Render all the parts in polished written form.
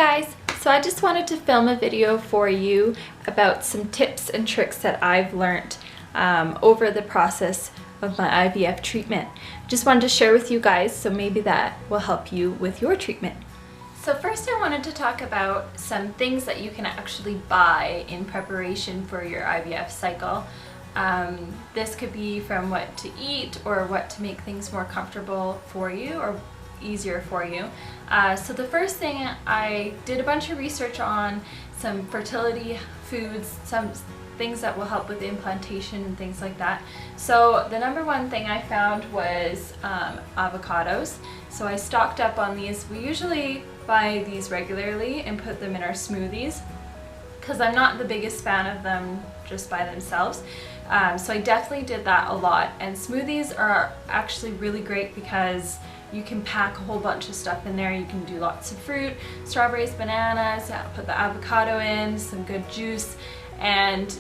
guys, so I just wanted to film a video for you about some tips and tricks that I've learned over the process of my IVF treatment. Just wanted to share with you guys, so maybe that will help you with your treatment. So first I wanted to talk about some things that you can actually buy in preparation for your IVF cycle. This could be from what to eat or what to make things more comfortable for you or easier for you. So the first thing, I did a bunch of research on some fertility foods, some things that will help with implantation and things like that. So the number one thing I found was avocados. So I stocked up on these. We usually buy these regularly and put them in our smoothies because I'm not the biggest fan of them just by themselves. So I definitely did that a lot, and smoothies are actually really great because you can pack a whole bunch of stuff in there. You can do lots of fruit, strawberries, bananas, put the avocado in, some good juice, and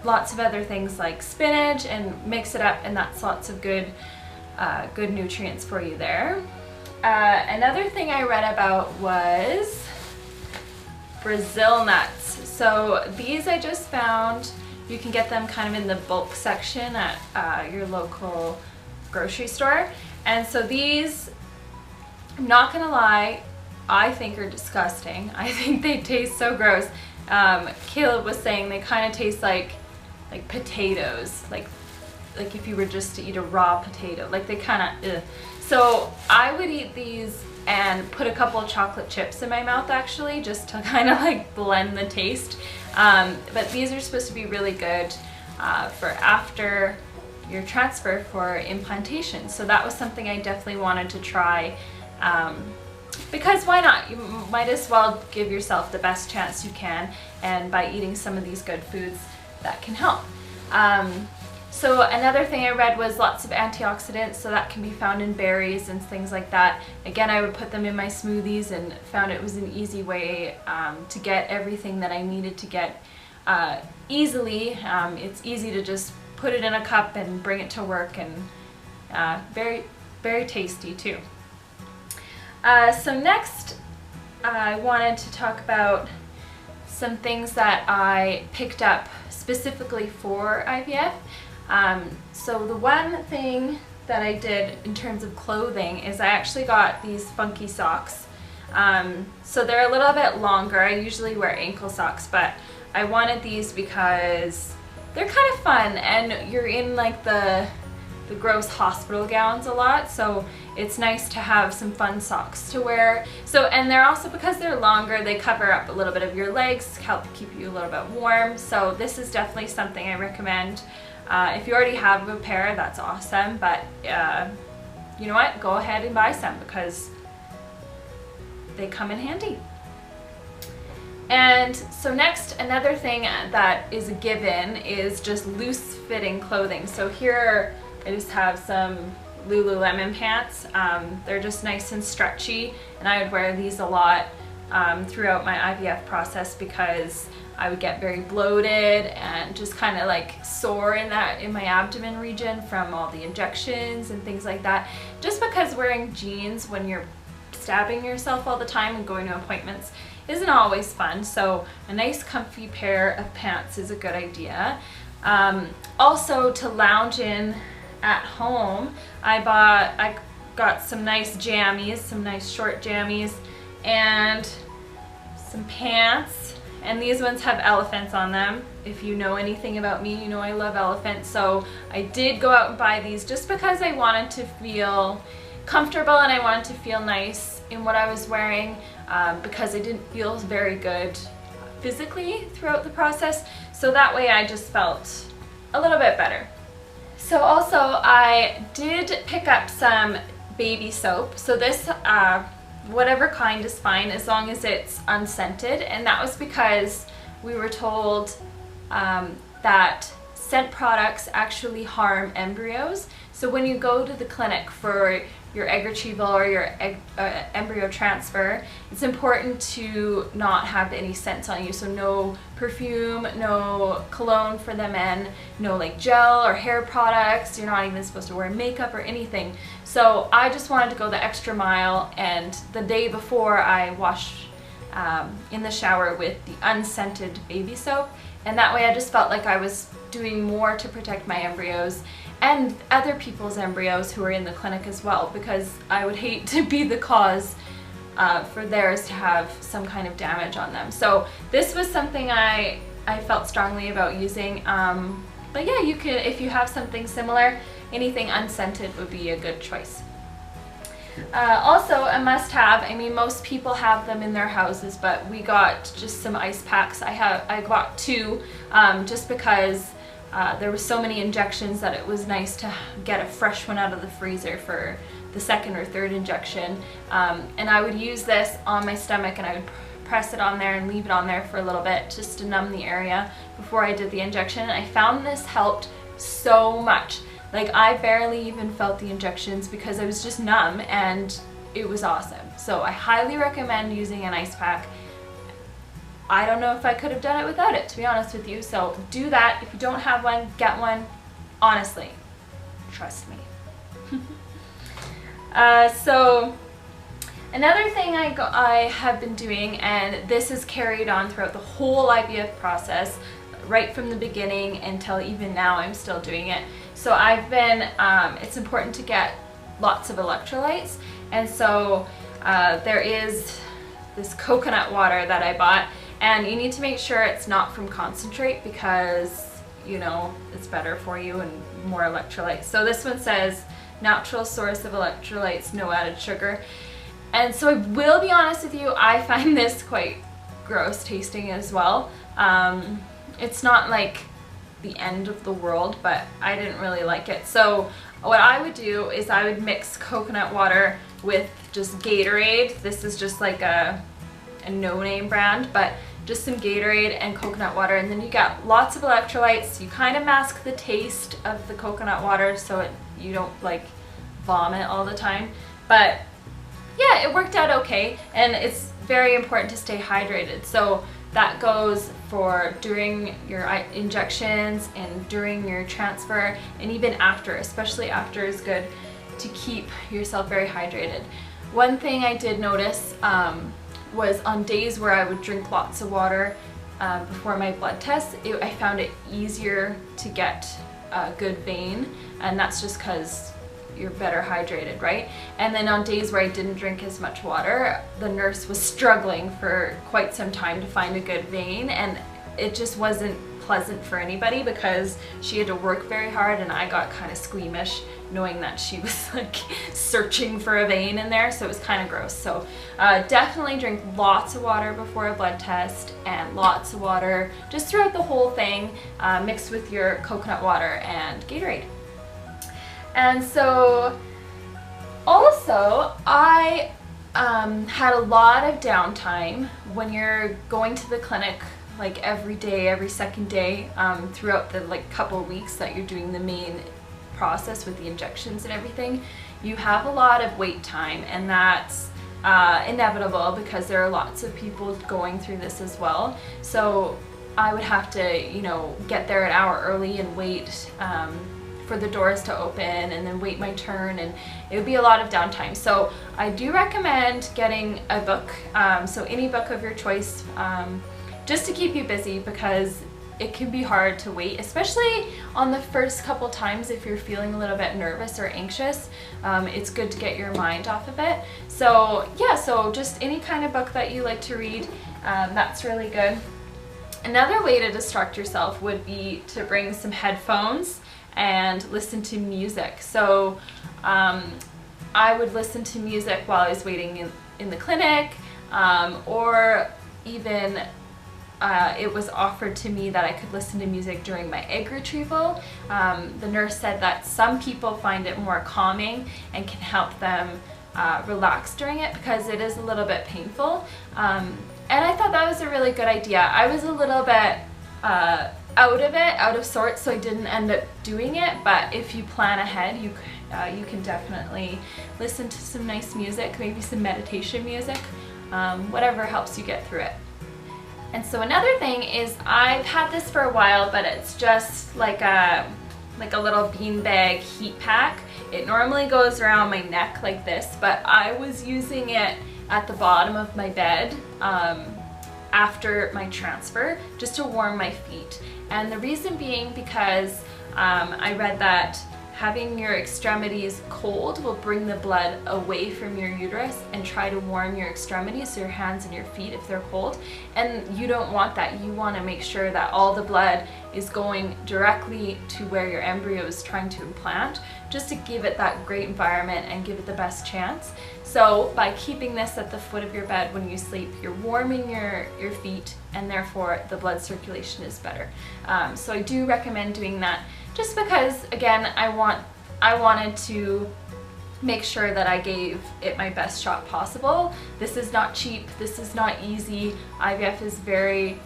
lots of other things like spinach, and mix it up, and that's lots of good nutrients for you there. Another thing I read about was Brazil nuts. So these I just found, you can get them kind of in the bulk section at your local grocery store. And so these, I'm not gonna lie, I think are disgusting. I think they taste so gross. Caleb was saying they kind of taste like potatoes, like if you were just to eat a raw potato, like they kind of, So I would eat these and put a couple of chocolate chips in my mouth actually, just to kind of like blend the taste. But these are supposed to be really good for after your transfer for implantation. So that was something I definitely wanted to try, because why not? You might as well give yourself the best chance you can, and by eating some of these good foods that can help. So another thing I read was lots of antioxidants, so that can be found in berries and things like that. Again, I would put them in my smoothies and found it was an easy way to get everything that I needed to get easily. It's easy to just put it in a cup and bring it to work, and very, very tasty too. So next I wanted to talk about some things that I picked up specifically for IVF. So the one thing that I did in terms of clothing is I actually got these funky socks. So they're a little bit longer. I usually wear ankle socks, but I wanted these because they're kind of fun, and you're in like the gross hospital gowns a lot, so it's nice to have some fun socks to wear. So, and they're also, because they're longer, they cover up a little bit of your legs, help keep you a little bit warm. So this is definitely something I recommend. If you already have a pair, that's awesome, but you know what, go ahead and buy some because they come in handy. And so next, another thing that is a given is just loose fitting clothing. So here I just have some Lululemon pants. They're just nice and stretchy, and I would wear these a lot throughout my IVF process because I would get very bloated and just kind of like sore in my abdomen region from all the injections and things like that. Just because wearing jeans when you're stabbing yourself all the time and going to appointments isn't always fun, so a nice comfy pair of pants is a good idea. Also, to lounge in at home, I got some nice jammies, some nice short jammies, and some pants, and these ones have elephants on them. If you know anything about me, you know I love elephants, so I did go out and buy these just because I wanted to feel comfortable and I wanted to feel nice in what I was wearing, because I didn't feel very good physically throughout the process, so that way I just felt a little bit better. So also I did pick up some baby soap. So this, whatever kind is fine as long as it's unscented, and that was because we were told that scent products actually harm embryos. So when you go to the clinic for your egg retrieval or your embryo transfer, it's important to not have any scents on you. So no perfume, no cologne for the men, no like gel or hair products. You're not even supposed to wear makeup or anything. So I just wanted to go the extra mile, and the day before I washed in the shower with the unscented baby soap, and that way I just felt like I was doing more to protect my embryos and other people's embryos who are in the clinic as well, because I would hate to be the cause for theirs to have some kind of damage on them. So this was something I felt strongly about using, but yeah, you can, if you have something similar, anything unscented would be a good choice. Also a must-have, I mean most people have them in their houses, but we got just some ice packs. I got 2 just because there were so many injections that it was nice to get a fresh one out of the freezer for the 2nd or 3rd injection. And I would use this on my stomach and I would press it on there and leave it on there for a little bit just to numb the area before I did the injection. And I found this helped so much. Like I barely even felt the injections because I was just numb, and it was awesome. So I highly recommend using an ice pack. I don't know if I could have done it without it, to be honest with you. So do that. If you don't have one, get one. Honestly, trust me. So another thing I have been doing, and this is carried on throughout the whole IVF process, right from the beginning until even now I'm still doing it. So I've been, it's important to get lots of electrolytes, and so there is this coconut water that I bought, and you need to make sure it's not from concentrate because, you know, it's better for you and more electrolytes. So this one says natural source of electrolytes, no added sugar. And so I will be honest with you, I find this quite gross tasting as well. It's not like the end of the world, but I didn't really like it. So what I would do is I would mix coconut water with just Gatorade. This is just like a no-name brand, but just some Gatorade and coconut water, and then you got lots of electrolytes. You kind of mask the taste of the coconut water so you don't like vomit all the time. But yeah, it worked out okay, and it's very important to stay hydrated. So that goes for during your injections and during your transfer, and even after, especially after is good to keep yourself very hydrated. One thing I did notice was on days where I would drink lots of water before my blood test, I found it easier to get a good vein, and that's just because you're better hydrated, right? And then on days where I didn't drink as much water, the nurse was struggling for quite some time to find a good vein, and it just wasn't pleasant for anybody because she had to work very hard, and I got kind of squeamish knowing that she was like searching for a vein in there, so it was kind of gross. So definitely drink lots of water before a blood test, and lots of water just throughout the whole thing, mixed with your coconut water and Gatorade. And so also I had a lot of downtime when you're going to the clinic like every day, every second day, throughout the like couple of weeks that you're doing the main process with the injections and everything. You have a lot of wait time, and that's inevitable because there are lots of people going through this as well. So I would have to, you know, get there an hour early and wait for the doors to open, and then wait my turn, and it would be a lot of downtime. So I do recommend getting a book, so any book of your choice, just to keep you busy, because it can be hard to wait, especially on the first couple times if you're feeling a little bit nervous or anxious. It's good to get your mind off of it. So yeah, so just any kind of book that you like to read, that's really good. Another way to distract yourself would be to bring some headphones and listen to music. So I would listen to music while I was waiting in the clinic, or even it was offered to me that I could listen to music during my egg retrieval. The nurse said that some people find it more calming and can help them relax during it because it is a little bit painful. And I thought that was a really good idea. I was a little bit out of sorts, so I didn't end up doing it, but if you plan ahead, you can definitely listen to some nice music, maybe some meditation music, whatever helps you get through it. And so another thing is, I've had this for a while, but it's just like a little beanbag heat pack. It normally goes around my neck like this, but I was using it at the bottom of my bed after my transfer, just to warm my feet. And the reason being because I read that having your extremities cold will bring the blood away from your uterus and try to warm your extremities, so your hands and your feet, if they're cold. And you don't want that. You want to make sure that all the blood is going directly to where your embryo is trying to implant, just to give it that great environment and give it the best chance. So by keeping this at the foot of your bed when you sleep, you're warming your feet, and therefore the blood circulation is better. So I do recommend doing that, just because, again, I wanted to make sure that I gave it my best shot possible. This is not cheap, this is not easy. IVF is very,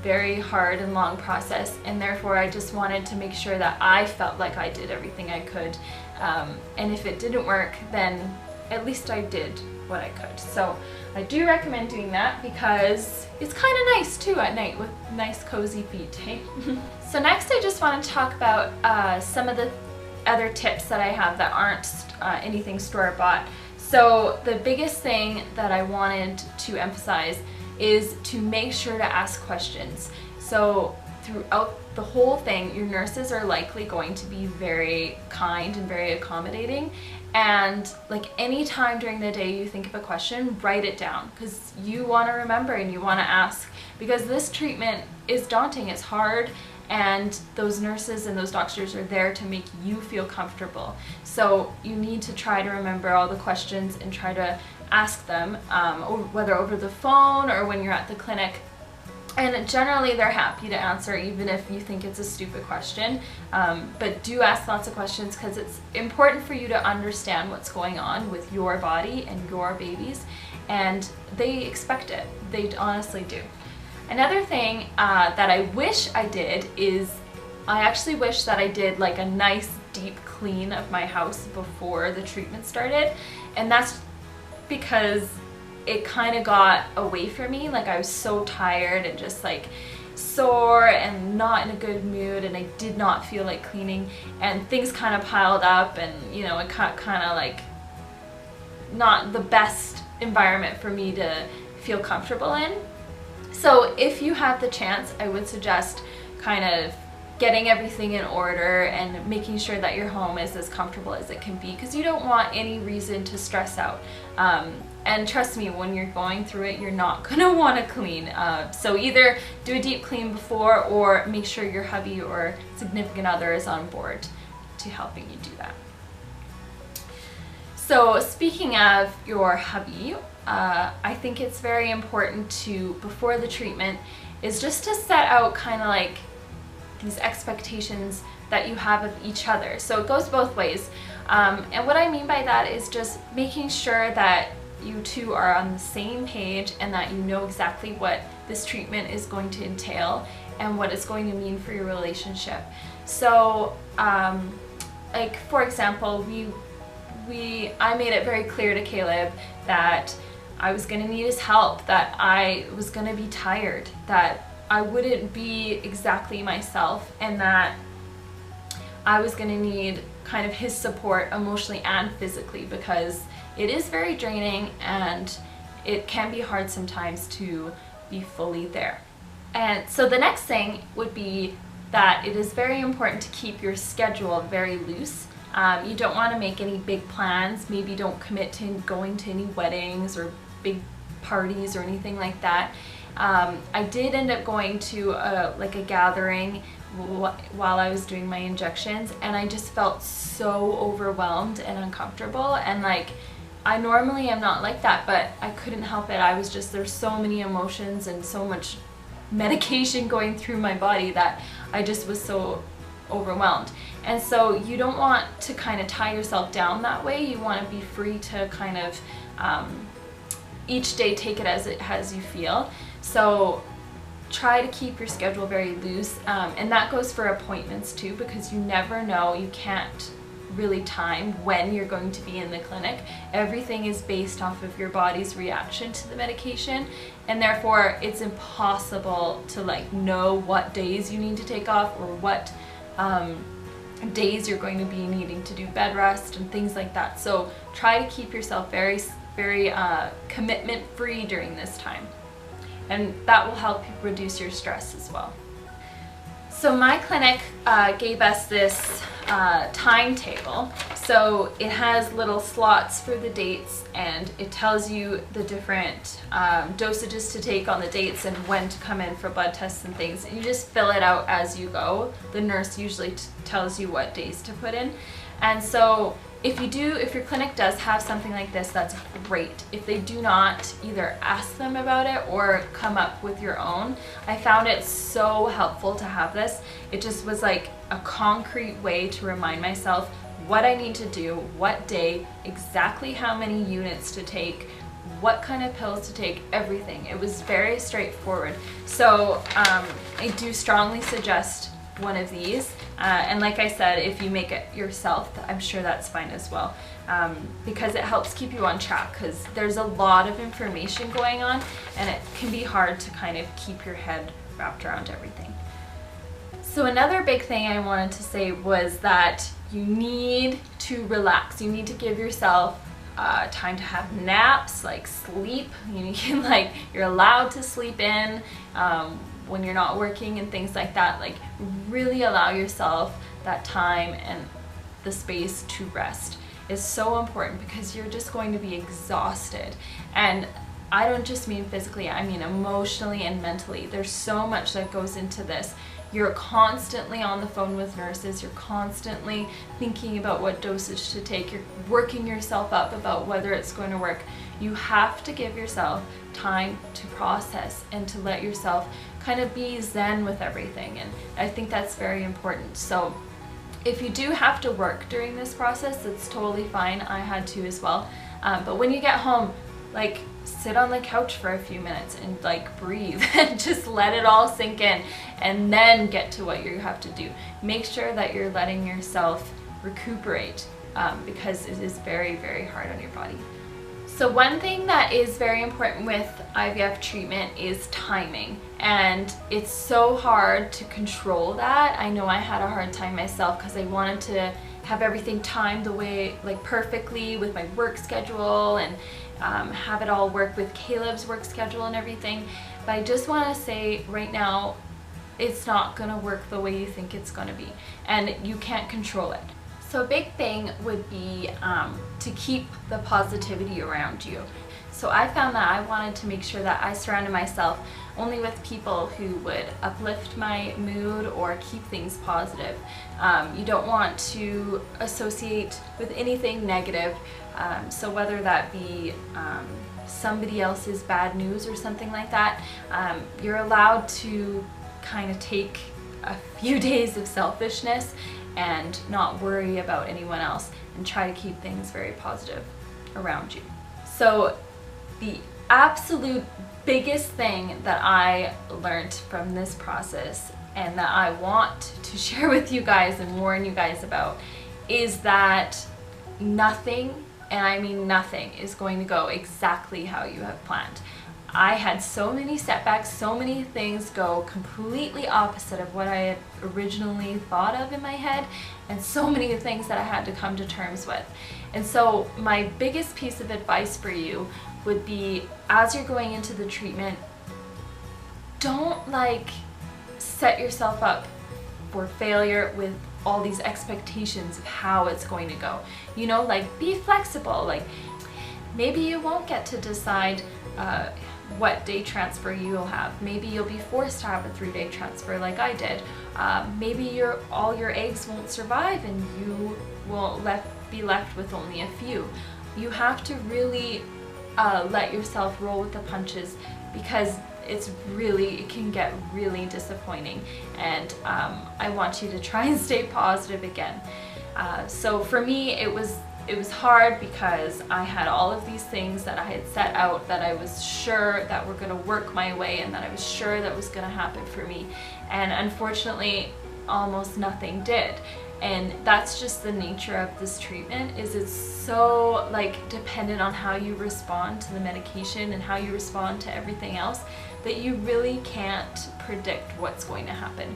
very hard and long process, and therefore I just wanted to make sure that I felt like I did everything I could. And if it didn't work, then at least I did what I could. So I do recommend doing that, because it's kind of nice too at night with nice cozy feet, hey? So next I just want to talk about some of the other tips that I have that aren't anything store-bought. So the biggest thing that I wanted to emphasize is to make sure to ask questions. So throughout the whole thing, your nurses are likely going to be very kind and very accommodating. And like any time during the day you think of a question, write it down, because you want to remember and you want to ask, because this treatment is daunting, it's hard, and those nurses and those doctors are there to make you feel comfortable. So you need to try to remember all the questions and try to ask them, whether over the phone or when you're at the clinic. And generally they're happy to answer, even if you think it's a stupid question. But do ask lots of questions, because it's important for you to understand what's going on with your body and your babies, and they expect it. They honestly do. Another thing that I wish I did is, I actually wish that I did like a nice deep clean of my house before the treatment started, and that's because it kind of got away from me. Like I was so tired and just like sore and not in a good mood, and I did not feel like cleaning, and things kind of piled up, and you know, it kind of like not the best environment for me to feel comfortable in. So if you have the chance, I would suggest kind of getting everything in order and making sure that your home is as comfortable as it can be, because you don't want any reason to stress out. And trust me, when you're going through it, you're not gonna want to clean. So either do a deep clean before, or make sure your hubby or significant other is on board to helping you do that. So speaking of your hubby, I think it's very important to, before the treatment, is just to set out kind of like these expectations that you have of each other. So it goes both ways. And what I mean by that is just making sure that you two are on the same page, and that you know exactly what this treatment is going to entail and what it's going to mean for your relationship. So like for example, I made it very clear to Caleb that I was going to need his help, that I was going to be tired, that I wouldn't be exactly myself, and that I was going to need kind of his support emotionally and physically, because it is very draining and it can be hard sometimes to be fully there. And so the next thing would be that it is very important to keep your schedule very loose. You don't want to make any big plans. Maybe don't commit to going to any weddings or big parties or anything like that. I did end up going to like a gathering while I was doing my injections, and I just felt so overwhelmed and uncomfortable, and like I normally am not like that, but I couldn't help it. I was just, there's so many emotions and so much medication going through my body that I just was so overwhelmed. And so you don't want to kind of tie yourself down that way. You want to be free to kind of each day take it as you feel. So try to keep your schedule very loose, and that goes for appointments too, because you never know, you can't really time when you're going to be in the clinic. Everything is based off of your body's reaction to the medication, and therefore it's impossible to like know what days you need to take off, or what days you're going to be needing to do bed rest and things like that. So try to keep yourself very very commitment free during this time. And that will help reduce your stress as well. So my clinic gave us this timetable. So it has little slots for the dates, and it tells you the different dosages to take on the dates and when to come in for blood tests and things. And you just fill it out as you go. The nurse usually tells you what days to put in. And so if your clinic does have something like this, that's great. If they do not, either ask them about it or come up with your own. I found it so helpful to have this. It just was like a concrete way to remind myself what I need to do, what day, exactly how many units to take, what kind of pills to take, everything. It was very straightforward. So I do strongly suggest one of these, and like I said, if you make it yourself, I'm sure that's fine as well, because it helps keep you on track, because there's a lot of information going on and it can be hard to kind of keep your head wrapped around everything. So another big thing I wanted to say was that you need to relax. You need to give yourself time to have naps, like sleep. You're allowed to sleep in when you're not working and things like that. Like, really allow yourself that time and the space to rest is so important, because you're just going to be exhausted. And I don't just mean physically, I mean emotionally and mentally. There's so much that goes into this. You're constantly on the phone with nurses, you're constantly thinking about what dosage to take, you're working yourself up about whether it's going to work. You have to give yourself time to process and to let yourself kind of be zen with everything, and I think that's very important. So if you do have to work during this process, that's totally fine. I had to as well. But when you get home, like, sit on the couch for a few minutes and like breathe and just let it all sink in, and then get to what you have to do. Make sure that you're letting yourself recuperate, because it is very, very hard on your body. So one thing that is very important with IVF treatment is timing, and it's so hard to control that. I know I had a hard time myself, because I wanted to have everything timed the way, like, perfectly with my work schedule, and have it all work with Caleb's work schedule and everything. But I just want to say right now, it's not going to work the way you think it's going to be, and you can't control it. So a big thing would be to keep the positivity around you. So I found that I wanted to make sure that I surrounded myself only with people who would uplift my mood or keep things positive. You don't want to associate with anything negative. So whether that be somebody else's bad news or something like that, you're allowed to kind of take a few days of selfishness and not worry about anyone else, and try to keep things very positive around you. So the absolute biggest thing that I learned from this process, and that I want to share with you guys and warn you guys about, is that nothing, and I mean nothing, is going to go exactly how you have planned. I had so many setbacks, so many things go completely opposite of what I had originally thought of in my head, and so many things that I had to come to terms with. And so my biggest piece of advice for you would be, as you're going into the treatment, don't like set yourself up for failure with all these expectations of how it's going to go. You know, like, be flexible. Like, maybe you won't get to decide what day transfer you'll have. Maybe you'll be forced to have a 3-day transfer like I did. Maybe all your eggs won't survive and you will be left with only a few. You have to really let yourself roll with the punches, because it can get really disappointing, and I want you to try and stay positive again. So for me, it was hard, because I had all of these things that I had set out that I was sure that were going to work my way, and that I was sure that was going to happen for me, and unfortunately almost nothing did. And that's just the nature of this treatment, is it's so like dependent on how you respond to the medication and how you respond to everything else, that you really can't predict what's going to happen.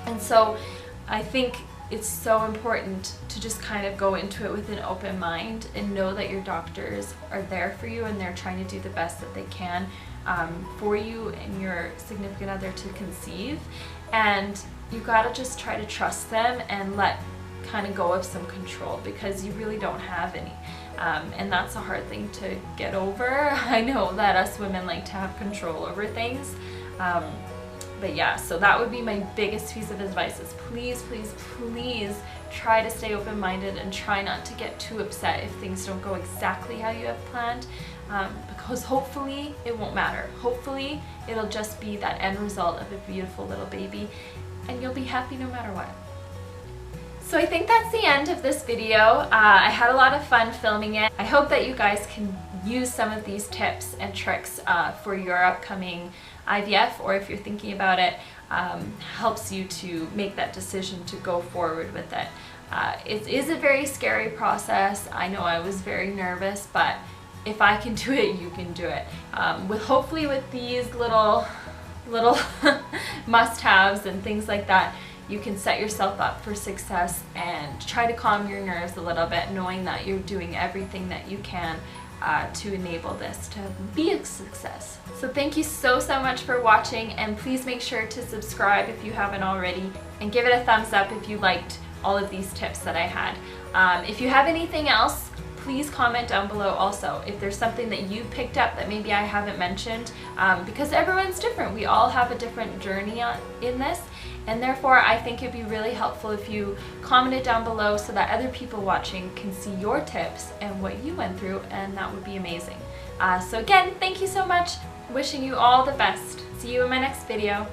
And so I think it's so important to just kind of go into it with an open mind and know that your doctors are there for you and they're trying to do the best that they can for you and your significant other to conceive. And you gotta just try to trust them and let kind of go of some control, because you really don't have any. And that's a hard thing to get over. I know that us women like to have control over things. But yeah, so that would be my biggest piece of advice is please, please, please try to stay open-minded and try not to get too upset if things don't go exactly how you have planned, because hopefully it won't matter. Hopefully it'll just be that end result of a beautiful little baby and you'll be happy no matter what. So I think that's the end of this video. I had a lot of fun filming it. I hope that you guys can use some of these tips and tricks for your upcoming IVF, or if you're thinking about it, helps you to make that decision to go forward with it. It is a very scary process. I know I was very nervous, but if I can do it, you can do it. Hopefully with these little must-haves and things like that, you can set yourself up for success and try to calm your nerves a little bit, knowing that you're doing everything that you can to enable this to be a success. So thank you so much for watching, and please make sure to subscribe if you haven't already, and give it a thumbs up if you liked all of these tips that I had. If you have anything else, please comment down below also if there's something that you picked up that maybe I haven't mentioned, because everyone's different. We all have a different journey in this, and therefore I think it'd be really helpful if you commented down below so that other people watching can see your tips and what you went through, and that would be amazing. So again, thank you so much. Wishing you all the best. See you in my next video.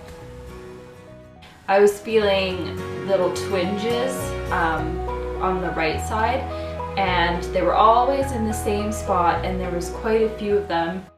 I was feeling little twinges on the right side, and they were always in the same spot, and there was quite a few of them.